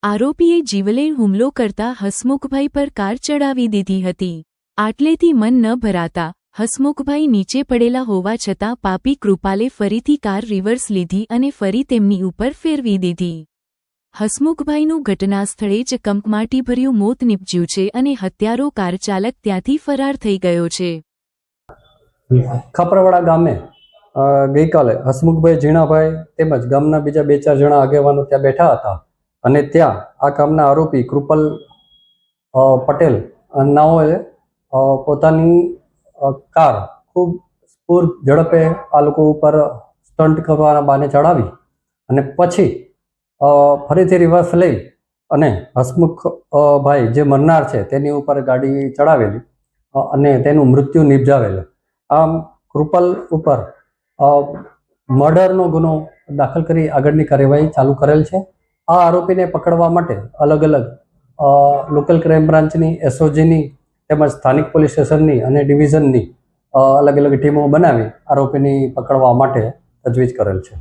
આરોપીએ જીવલેણ હુમલો કરતા હસમુખભાઈ પર કાર ચડાવી દીધી હતી। આટલેથી મન ન ભરાતા હસમુખભાઈ નીચે પડેલા હોવા છતાં પાપી કૃપાલે ફરીથી કાર રિવર્સ લીધી અને ફરી તેમની ઉપર ફેરવી દીધી। હસમુખભાઈનું ઘટનાસ્થળે જ કંપમાટીભર્યું મોત નીપજ્યું છે અને હત્યારો કાર ચાલક ત્યાંથી ફરાર થઈ ગયો છે। ખાપરાવાડા ગામે ગઈકાલે હસમુખભાઈ ઝીણાભાઈ તેમજ ગામના બીજા 2-4 જણા આગેવાનો ત્યાં બેઠા હતા અને ત્યાં આ કામના આરોપી કૃપાલ પટેલ નાઓએ પોતાની કાર ખૂબ સ્ફૂર્ત ઝડપે આ લોકો ઉપર સ્ટન્ટ કરવાના બહાને ચડાવી અને પછી ફરીથી રિવર્સ લઈ અને હસમુખભાઈ જે મરનાર છે તેની ઉપર ગાડી ચડાવેલી અને તેનું મૃત્યુ નિપજાવેલું। આમ કૃપાલ ઉપર મર્ડરનો ગુનો દાખલ કરી આગળની કાર્યવાહી ચાલુ કરેલ છે। આ આરોપીને પકડવા માટે અલગ અલગ લોકલ ક્રાઇમ બ્રાન્ચની, એસઓજીની તેમજ સ્થાનિક પોલીસ સ્ટેશનની અને ડિવિઝનની અલગ અલગ ટીમો બનાવી આરોપીની પકડવા માટે તજવીજ કરેલ છે।